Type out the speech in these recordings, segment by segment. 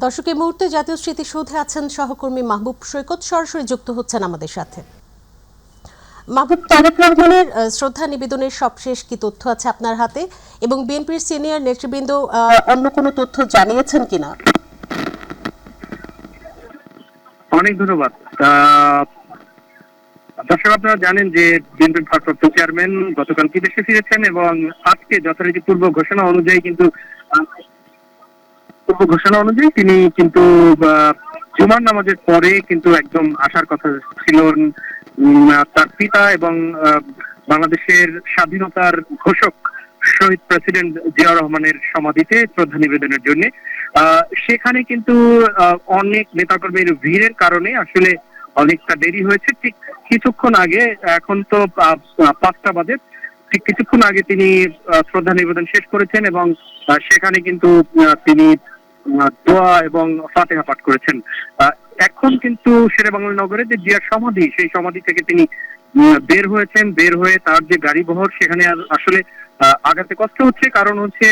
দর্শক, এই মুহূর্তে জাতীয় স্মৃতিসৌধে আছেন সহকর্মী মাহবুব সৈকত, সরাসরি যুক্ত হচ্ছেন আমাদের সাথে। মাহবুব, তারেক রহমানের শ্রদ্ধা নিবেদনের সবশেষ কি তথ্য আছে আপনার হাতে, এবং বিএনপির সিনিয়র নেতৃবৃন্দ অন্য কোনো তথ্য জানিয়েছেন কিনা? অনেক ধন্যবাদ। দর্শক, আপনারা জানেন যে বিএনপির ভারপ্রাপ্ত চেয়ারম্যান গতকাল দেশে ফিরেছেন এবং আজকে যথারীতি পূর্ব ঘোষণা অনুযায়ী তিনি কিন্তু জুমার নামাজের পরে কিন্তু একদম আসার কথা ছিল তার পিতা এবং বাংলাদেশের স্বাধীনতার ঘোষক শহীদ প্রেসিডেন্ট জিয়াউর রহমানের সমাধিতে শ্রদ্ধা নিবেদনের জন্য। সেখানে কিন্তু অনেক নেতাকর্মীর ভিড়ের কারণে আসলে অনেকটা দেরি হয়েছে। ঠিক কিছুক্ষণ আগে, এখন তো 5টা বাজে, ঠিক কিছুক্ষণ আগে তিনি শ্রদ্ধা নিবেদন শেষ করেছেন এবং সেখানে কিন্তু তিনি দোয়া এবং ফাতিহা পাঠ করেছেন। এখন কিন্তু শেরেবাংলা নগরে যে জিয়ার সমাধি, সেই সমাধি থেকে তিনি বের হয়েছেন। বের হয়ে তার যে গাড়ি বহর, সেখানে আসলে আগাতে কষ্ট হচ্ছে, কারণ হচ্ছে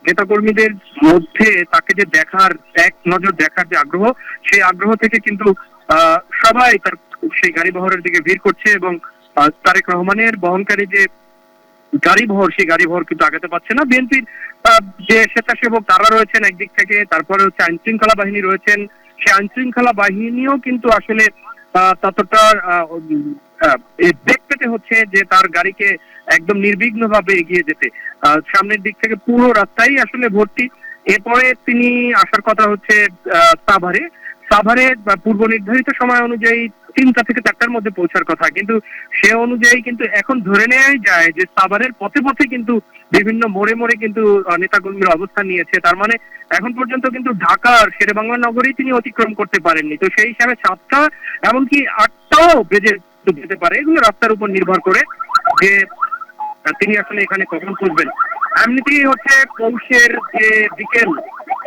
নেতাকর্মীদের মধ্যে তাকে যে দেখার, এক নজর দেখার যে আগ্রহ, সেই আগ্রহ থেকে কিন্তু সবাই তার সেই গাড়ি বহরের দিকে ভিড় করছে এবং তারেক রহমানের বহনকারী যে গাড়ি বহর, সেই গাড়ি বহর কিন্তু আগাতে পারছে না। বিএনপির যে স্বেচ্ছাসেবক তারা রয়েছেন একদিক থেকে, তারপরে হচ্ছে আইন শৃঙ্খলা বাহিনী রয়েছেন, সেই আইন শৃঙ্খলা বাহিনীও কিন্তু আসলে ততটা বেগ পেতে হচ্ছে যে তার গাড়িকে একদম নির্বিঘ্ন ভাবে এগিয়ে যেতে। সামনের দিক থেকে পুরো রাস্তাই আসলে ভর্তি। এরপরে তিনি আসার কথা হচ্ছে সাভারে পূর্ব নির্ধারিত সময় অনুযায়ী 3টা থেকে 4টার মধ্যে পৌঁছার কথা, কিন্তু সে অনুযায়ী কিন্তু এখন ধরে নেওয়াই যায় যে সাভারের পথে পথে কিন্তু বিভিন্ন মোড়ে মোড়ে কিন্তু নেতাকর্মীরা অবস্থান নিয়েছে। তার মানে এখন পর্যন্ত কিন্তু ঢাকার শেরেবাংলা নগরেই তিনি অতিক্রম করতে পারেননি। তো সেই হিসাবে 7টা, এমনকি 8টাও বেজে যেতে পারে, এগুলো রাস্তার উপর নির্ভর করে যে তিনি আসলে এখানে কখন পৌঁছবেন। এমনিতেই হচ্ছে পৌষের যে বিকেল,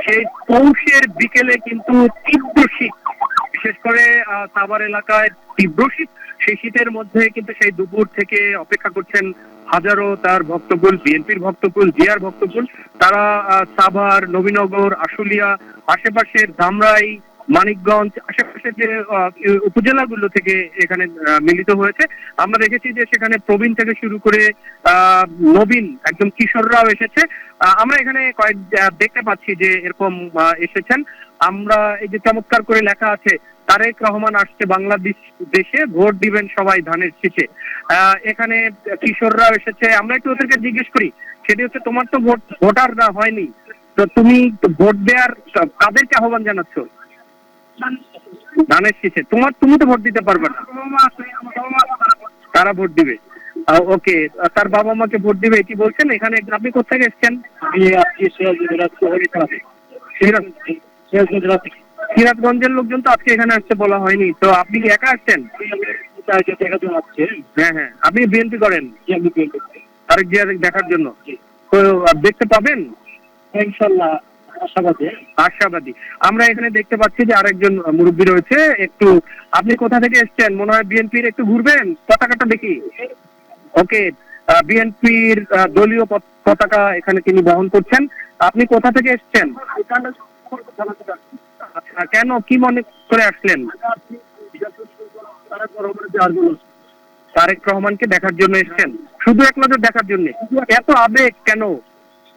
সেই পৌষের বিকেলে কিন্তু তীব্র শীত, বিশেষ করে সাভার এলাকায় তীব্র শীত। সেই শীতের মধ্যে কিন্তু সেই দুপুর থেকে অপেক্ষা করছেন হাজারো তার ভক্তকুল, বিএনপির ভক্তকুল, জিয়ার ভক্তকুল। তারা সাভার, নবীনগর, আশুলিয়া, আশেপাশের ধামরাই, মানিকগঞ্জ, আশেপাশের যে উপজেলাগুলো থেকে এখানে মিলিত হয়েছে। আমরা দেখেছি যে সেখানে প্রবীণ থেকে শুরু করে নবীন, একদম কিশোররাও এসেছে। আমরা এখানে দেখতে পাচ্ছি যে এরকম এসেছেন। আমরা এই যে চমৎকার করে লেখা আছে, তারেক রহমান আসছে বাংলাদেশ দেশে, ভোট দিবেন সবাই ধানের শীষে। এখানে কিশোররাও এসেছে। আমরা একটু ওদেরকে জিজ্ঞেস করি, সেটি হচ্ছে, তোমার তো ভোটার না হয়নি, তো তুমি ভোট দেওয়ার কাদেরকে আহ্বান জানাচ্ছ? ধানের শীষে। তুমি তো ভোট দিতে পারবে না, তারা ভোট দিবে। ওকে, তার বাবা মাকে ভোট দিবে এটি বলছেন। এখানে আপনি কোথেকে এসছেন? সিরাজগঞ্জের লোকজন তো আজকে এখানে আসছে বলা হয়নি, তো আপনি কি একা আসছেন? হ্যাঁ হ্যাঁ, আপনি বিএনপি করেন? তারেক জিয়া দেখার জন্য। তো দেখতে পাবেন ইনশাল্লাহ, আশাবাদী। আমরা এখানে দেখতে পাচ্ছি যে আরেকজন মুরব্বী রয়েছে। একটু, আপনি কোথা থেকে এসছেন? মনে হয় বিএনপির, একটু ঘুরবেন, পতাকাটা দেখি। ওকে, বিএনপির দলীয় পতাকা এখানে তিনি বহন করছেন। আপনি কোথা থেকে এসছেন? আচ্ছা, কেন, কি মনে করে আসলেন? তারেক রহমানকে দেখার জন্য এসছেন? শুধু এক নজর দেখার জন্য? এত আবেগ কেন?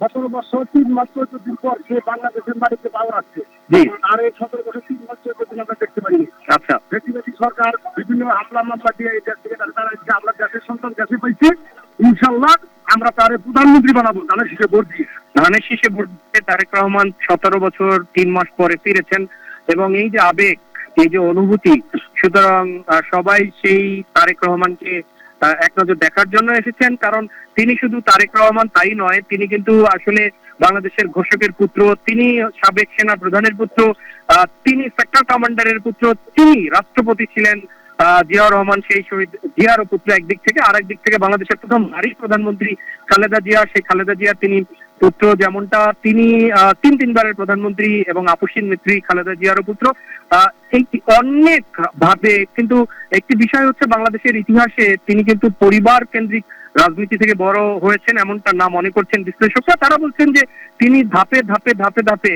17 বছর 3 মাস 14 দিন পর সে বাংলাদেশের মাটিতে পাওয়া আছে। জি। আর এই 17 বছর 3 মাস 14 দিন আমরা দেখতে পাইনি। আচ্ছা, ব্যক্তিগত সরকার বিভিন্ন হামলা মামলা দিয়ে এই দেশ থেকে তারা আমরা দেশের সন্তান দেশে পাইছি। ইনশাল্লাহ আমরা তারে প্রধানমন্ত্রী বানাবো ধানের শীষে ভোট দিয়ে। ধানের শীষে ভোট দিয়ে তারেক রহমান 17 বছর 3 মাস পরে ফিরেছেন এবং এই যে আবেগ, এই যে অনুভূতি, সুতরাং সবাই সেই তারেক রহমানকে এক নজর দেখার জন্য এসেছেন। কারণ তিনি শুধু তারেক রহমান তাই নয়, তিনি কিন্তু আসলে বাংলাদেশের ঘোষকের পুত্র, তিনি সাবেক সেনা প্রধানের পুত্র, তিনি সেক্টর কমান্ডারের পুত্র, তিনি রাষ্ট্রপতি ছিলেন জিয়াউর রহমান, সেই শহীদ জিয়ারও পুত্র একদিক থেকে। আর একদিক থেকে বাংলাদেশের প্রথম নারী প্রধানমন্ত্রী খালেদা জিয়া, সেই খালেদা জিয়া তিনি পুত্র, যেমনটা তিনি 3বারের প্রধানমন্ত্রী এবং আপসীন নেত্রী খালেদা জিয়ারও পুত্র। এই অনেক ভাবে কিন্তু একটি বিষয় হচ্ছে, বাংলাদেশের ইতিহাসে তিনি কিন্তু পরিবার কেন্দ্রিক রাজনীতি থেকে বড় হয়েছেন, এমনটা না মনে করছেন বিশ্লেষকরা। তারা বলছেন যে তিনি ধাপে ধাপে ধাপে ধাপে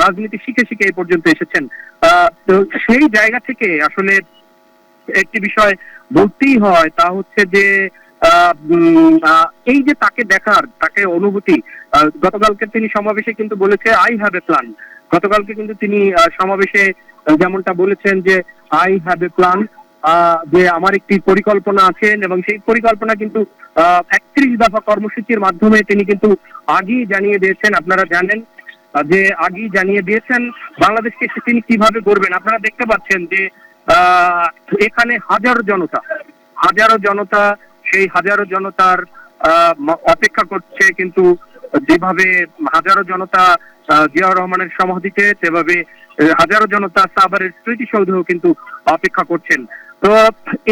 রাজনীতি শিখে শিখে এই পর্যন্ত এসেছেন। তো সেই জায়গা থেকে আসলে একটি বিষয় বলতেই হয়, তা হচ্ছে যে এই যে তাকে দেখার, তাকে অনুভূতি, গতকালকে তিনি সমাবেশে কিন্তু বলেছে আই হ্যাভ এ প্ল্যান। গতকালকে কিন্তু তিনি সমাবেশে যেমনটা বলেছেন যে আই হ্যাভ এ প্ল্যান, যে আমার একটি পরিকল্পনা আছে, এবং সেই পরিকল্পনা কিন্তু 31 দফা কর্মসূচির মাধ্যমে তিনি কিন্তু আগেই জানিয়ে দিয়েছেন। আপনারা জানেন যে আগেই জানিয়ে দিয়েছেন বাংলাদেশকে তিনি কিভাবে গড়বেন। আপনারা দেখতে পাচ্ছেন যে এখানে হাজারো জনতা সেই হাজারো জনতার অপেক্ষা করছে, কিন্তু যেভাবে হাজারো জনতা জিয়াউর রহমানের সমাধিতে, সেভাবে হাজারো জনতা সাভারের স্মৃতিসৌধেও কিন্তু অপেক্ষা করছেন। তো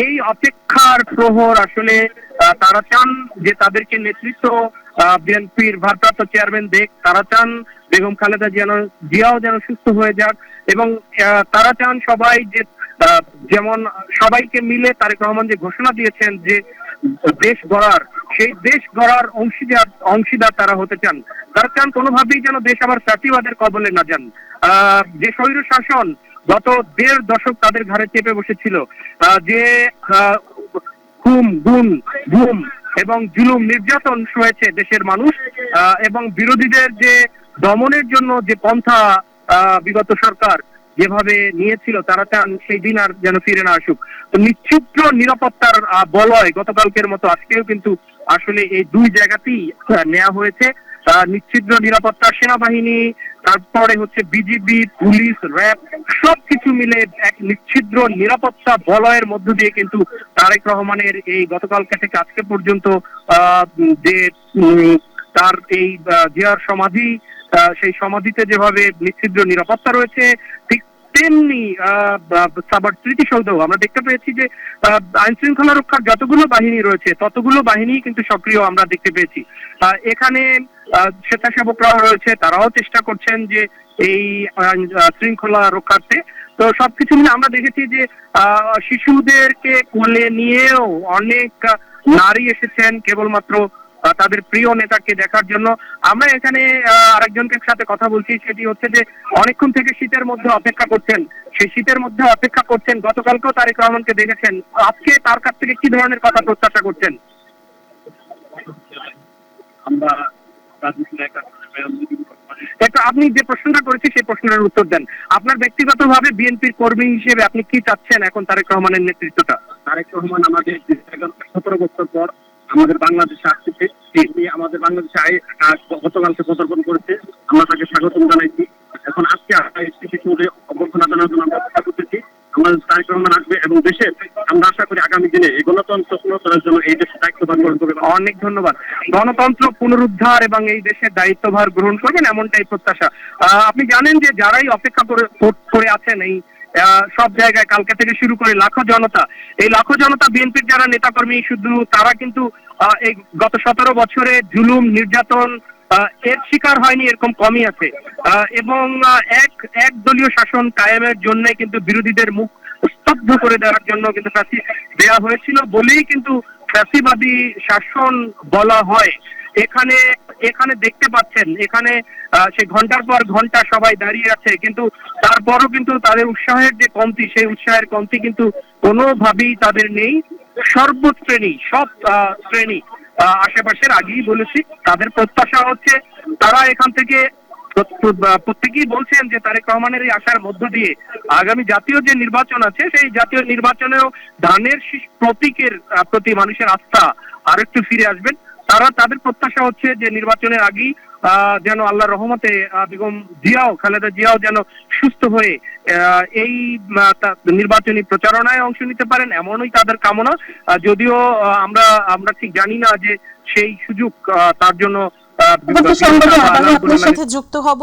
এই অপেক্ষার প্রহর আসলে তারা চান যে তাদেরকে নেতৃত্ব বিএনপির ভারপ্রাপ্ত চেয়ারম্যান দেখ। তারা চান বেগম খালেদা জিয়াও যেন সুস্থ হয়ে যাক, এবং তারা চান সবাই যে যেমন সবাইকে মিলে তারেক রহমান যে ঘোষণা দিয়েছেন যে দেশ গড়ার, সেই দেশ গড়ার অংশীদার তারা হতে চান। তারা চান কোনোভাবেই যেন দেশ আবার ফ্যাসিবাদের কবলে না যান। যে স্বৈর শাসন গত 1.5 দশক তাদের ঘাড়ে চেপে বসেছিল, যে খুন গুম এবং জুলুম নির্যাতন সয়েছে দেশের মানুষ, এবং বিরোধীদের যে দমনের জন্য যে পন্থা বিগত সরকার যেভাবে নিয়েছিল, তারা চান সেই দিন আর যেন ফিরে না আসুক। তো নিশ্চিদ্র নিরাপত্তার বলয় গতকালকের মতো আজকেও কিন্তু আসলে এই দুই জায়গাতেই নেওয়া হয়েছে। নিশ্চিদ্র নিরাপত্তা, সেনাবাহিনী, তারপরে হচ্ছে বিজিবি, পুলিশ, র্যাব, সবকিছু মিলে এক নিশ্চিদ্র নিরাপত্তা বলয়ের মধ্য দিয়ে কিন্তু তারেক রহমানের এই গতকালকে থেকে আজকে পর্যন্ত যে তার এই জিয়ার সমাধি, সেই সমাধিতে যেভাবে নিশ্চিদ্র নিরাপত্তা রয়েছে, ঠিক তেমনি সাভার স্মৃতিসৌধ আমরা দেখতে পেয়েছি যে আইন শৃঙ্খলা রক্ষার যতগুলো বাহিনী রয়েছে ততগুলো বাহিনী কিন্তু সক্রিয় আমরা দেখতে পেয়েছি। এখানে স্বেচ্ছাসেবকরাও রয়েছে, তারাও চেষ্টা করছেন যে এই শৃঙ্খলা রক্ষার্থে। তো সবকিছু মিলে আমরা দেখেছি যে শিশুদেরকে কোলে নিয়েও অনেক নারী এসেছেন কেবলমাত্র তাদের প্রিয় নেতাকে দেখার জন্য। আমরা এখানে আরেকজনকে সাথে কথা বলছি, সেটি হচ্ছে যে অনেকক্ষণ থেকে শীতের মধ্যে অপেক্ষা করছেন, সেই শীতের মধ্যে অপেক্ষা করছেন। গতকালকেও তারেক রহমানকে দেখেছেন, আজকে তার কাছ থেকে কি ধরনের কথা প্রত্যাশা করছেন? আমরা একটা আপনি যে প্রশ্নটা করেছি সেই প্রশ্নের উত্তর দেন। আপনার ব্যক্তিগতভাবে বিএনপির কর্মী হিসেবে আপনি কি চাচ্ছেন এখন তারেক রহমানের নেতৃত্বটা? তারেক রহমান আমাদের 17 বছর পর আমাদের বাংলাদেশে আসছে, তিনি আমাদের বাংলাদেশে গতকালকে পদার্পণ করেছে, আমরা তাকে স্বাগতম জানাইছি। এখন আজকে অভ্যর্থনা জানানোর জন্য আমরা চেষ্টা করতেছি। আমাদের তারেক রহমান আসবে এবং দেশে আমরা আশা করি আগামী দিনে এই গণতন্ত্র পুনরুদ্ধারের জন্য এই দেশের দায়িত্বভার গ্রহণ করবে। অনেক ধন্যবাদ। গণতন্ত্র পুনরুদ্ধার এবং এই দেশের দায়িত্বভার গ্রহণ করবেন এমনটাই প্রত্যাশা। আপনি জানেন যে যারাই অপেক্ষা করে আছেন এই সব জায়গায়, কালকে থেকে শুরু করে লাখো জনতা, এই লাখো জনতা বিএনপির যারা নেতাকর্মী, শুধু তারা কিন্তু এই গত 17 বছরে জুলুম নির্যাতন এর শিকার হয়নি, এরকম কমই আছে। এবং এক দলীয় শাসন কায়েমের জন্য কিন্তু বিরোধীদের মুখ স্তব্ধ করে দেওয়ার জন্য কিন্তু দেওয়া হয়েছিল বলেই কিন্তু ফ্যাসিবাদী শাসন বলা হয়। এখানে দেখতে পাচ্ছেন, এখানে সেই ঘন্টার পর ঘন্টা সবাই দাঁড়িয়ে আছে, কিন্তু তারপরও কিন্তু তাদের উৎসাহের যে কমতি, সেই উৎসাহের কমতি কিন্তু কোনোভাবেই তাদের নেই। সর্বশ্রেণী, সব শ্রেণী, আশেপাশের আগেই বলেছি, তাদের প্রত্যাশা হচ্ছে তারা এখান থেকে প্রত্যেকেই বলছেন যে তারেক রহমানের এই আশার মধ্য দিয়ে আগামী জাতীয় যে নির্বাচন আছে, সেই জাতীয় নির্বাচনেও ধানের শীষ প্রতীকের প্রতি মানুষের আস্থা আরেকটু ফিরে আসবেন। তাদের প্রত্যাশা হচ্ছে যে নির্বাচনের আগেই যেন আল্লাহর রহমতে বেগম খালেদা জিয়াও যেন সুস্থ হয়ে এই নির্বাচনী প্রচারণায় অংশ নিতে পারেন, এমনই তাদের কামনা। যদিও আমরা ঠিক জানি না যে সেই সুযোগ তার জন্য আপনার সাথে যুক্ত হব।